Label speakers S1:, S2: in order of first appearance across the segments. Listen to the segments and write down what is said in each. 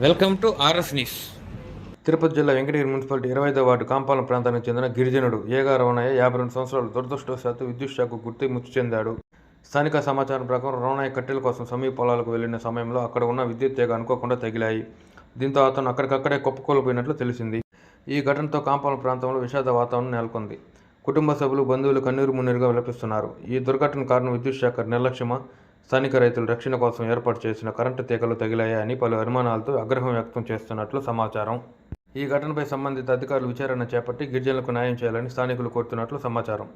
S1: Welcome to RS news. Tirupati జిల్లా Venkatagiri municipality 25వ ward కాంపాలెం ప్రాంతానికి చెందిన గిరిజనుడు ఏగా రమణయ్య 52 సంవత్సరాలు దురదృష్టవశాత్తు విద్యుత్ షాక్కు గుర్తి మృతి చెందాడు. స్థానిక సమాచారం ప్రకారం రమణయ్య కట్టెల కోసం సమీప పొలాలకు వెళ్లిన సమయంలో అక్కడ ఉన్న విద్యుత్ తీగ అనుకోకుండా తగిలాయి. దీంతో అతను అక్కడికక్కడే కుప్పకూలిపోయినట్లు తెలిసింది. ఈ ఘటనతో కాంపాలెం ప్రాంతంలో విషాద వాతావరణం నెలకొంది. కుటుంబ సభ్యులు, బంధువులు కన్నీరు మున్నీరుగా విలపిస్తున్నారు. ఈ దుర్ఘటన కారణం విద్యుత్ శాఖ నిర్లక్ష్యమా, స్థానిక రైతుల రక్షణ కోసం ఏర్పాటు చేసిన కరెంటు తీగలు తగిలాయని పలు అనుమానాలతో ఆగ్రహం వ్యక్తం చేస్తున్నట్లు సమాచారం. ఈ ఘటనపై సంబంధిత అధికారులు విచారణ చేపట్టి గిరిజనులకు న్యాయం చేయాలని స్థానికులు కోరుతున్నట్లు సమాచారం.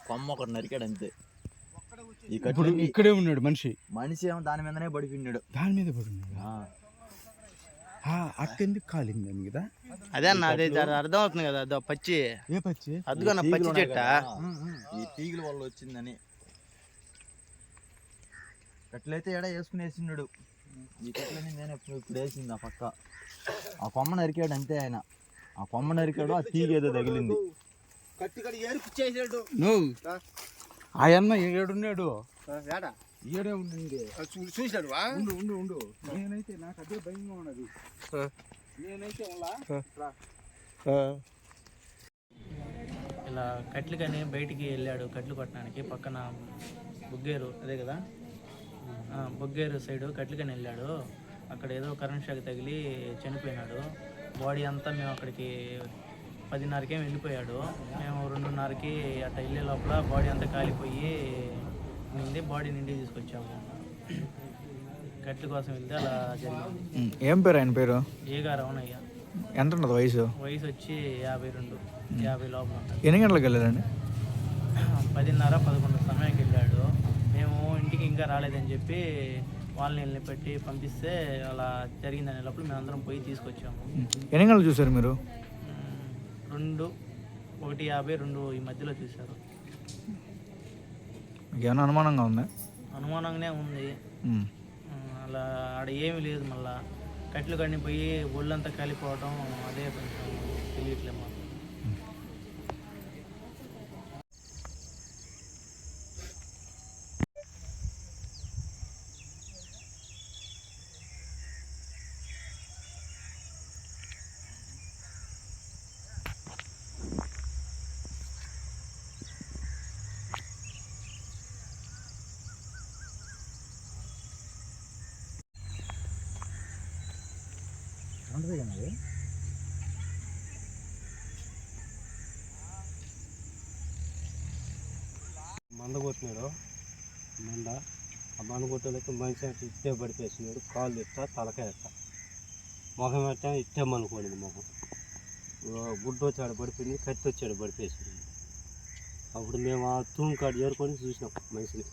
S2: కొమ్మ ఒకటి నరికాడు అంతే.
S3: ఇక్కడే ఉన్నాడు మనిషి
S2: ఏమో దాని మీదనే పడిపోయినాడు.
S3: దాని మీద పడినాడు. అట్టెందుకు కాలింది కదా?
S4: అదే అన్న, అదే అర్థం అవుతుంది కదా. అదో పచ్చి,
S3: ఏ పచ్చి?
S4: అదిగోన్న పచ్చి చెట్ట,
S2: ఈ తీగల వల్ల వచ్చిందని. కట్లయితే ఎడ వేసుకుని వేసినాడు. ఈ కట్లని నేను ఇప్పుడు వేసింది. ఆ పక్క ఆ కొమ్మ నరికాడు అంతే. ఆయన ఆ కొమ్మ నరికాడు, ఆ తీగ ఏదో తగిలింది.
S3: ఆయన్న ఏడున్నాడు, ఏడే ఉండండి.
S4: చూసాడు.
S3: ఉండు నేనైతే నాకు అదే భయంగా ఉన్నది. నేనైతే
S4: ఇలా కట్లు కానీ బయటికి వెళ్ళాడు కట్లు కొట్టడానికి. పక్కన బొగ్గేరు, అదే కదా, బొగ్గేరు సైడు కట్లు కానీ వెళ్ళాడు. అక్కడ ఏదో కరెంట్ షాక్ తగిలి చనిపోయినాడు. బాడీ అంతా మేము అక్కడికి 10:30కే వెళ్ళిపోయాడు. మేము 2:30కి అట్లా వెళ్ళే లోపల బాడీ అంతా కాలిపోయి నిండి బాడీ నిండి తీసుకొచ్చాము. కట్ల కోసం వెళ్తే అలా జరిగింది.
S3: ఏం పేరు ఆయన పేరు?
S4: ఏగా రమణయ్య.
S3: ఎంత ఉంటుంది వయసు?
S4: వయసు వచ్చి 52, 50 లోపల ఉంటుంది.
S3: ఎన్ని గంటలకు వెళ్ళాడండి?
S4: 10:30-11 సమయానికి వెళ్ళాడు. మేము ఇంటికి ఇంకా రాలేదని చెప్పి వాళ్ళని పెట్టి పంపిస్తే అలా జరిగిందనే లోపల మేము అందరం పోయి తీసుకొచ్చాము.
S3: ఎన్ని గంటలు చూసారు మీరు?
S4: 2, 1:50, 2 ఈ మధ్యలో చూశారు.
S3: ఏమైనా అనుమానంగా ఉందా?
S4: అనుమానంగానే ఉంది. అలా ఆడ ఏమీ లేదు. మళ్ళా కట్లు కడిని పోయి ఒళ్ళంతా కాలిపోవడం, అదే కొంచెం తెలియట్లే మాకు.
S5: మంద కొట్టినాడు. ఆ మంద కొట్టేందుకు మనిషి అంటే ఇట్టే పడిపేసినాడు. కాళ్ళు ఇట్టా, తలకాయ ఇట్టా, మొహం పెట్టా ఇట్టే మనుకోండి. మొహం గుడ్డు వచ్చాడు పడిపోయింది, కత్తి వచ్చాడు పడిపేసింది. అప్పుడు మేము ఆ తూము కాడ చేరుకొని చూసినాం మనిషిని.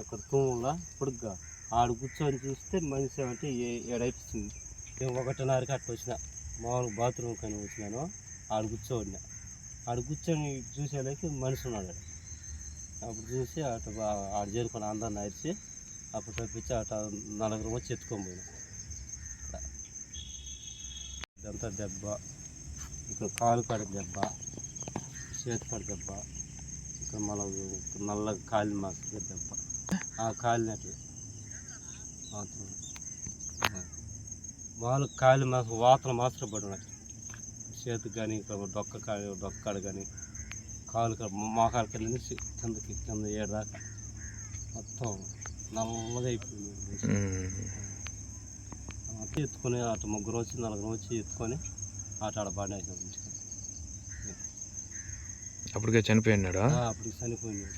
S5: అక్కడ తూములా పొడుగ్గా ఆడు కూర్చొని చూస్తే మనిషి అంటే ఏడైపోతుంది. మేము 1:30కి అట్లా వచ్చిన, మామూలుగా బాత్రూమ్ కానీ వచ్చినాను. ఆడు కూర్చోడినా, ఆడు కూర్చొని చూసేలాకి మనిషి ఉన్నాడు. అప్పుడు చూసి ఆడు చేరుకొని అందరిని అరిచి అప్పుడు తప్పించి నలుగురు వచ్చి ఎత్తుకొని పోయినాం. ఇదంతా దెబ్బ, ఇక్కడ కాలు కాడ దెబ్బ, చేతి కాడ దెబ్బ, ఇక్కడ మళ్ళీ నల్ల కాలి మాస్టర్ దెబ్బ, ఆ కాలినట్లు వాళ్ళు కాలి మాసం వాతలు మాస్టర్ పడి ఉన్నాయి. చేతికి కానీ ఇక్కడ డొక్కాడ కానీ కాలు మోకాల కింద నుంచి కింద ఏడాక మొత్తం నల్లగా అయిపోయింది. ఎత్తుకొని అటు 3 వచ్చి 4 వచ్చి ఎత్తుకొని ఆడ పడేసాం.
S1: అప్పటికే చనిపోయినాడు.
S5: అప్పటికి చనిపోయినాడు.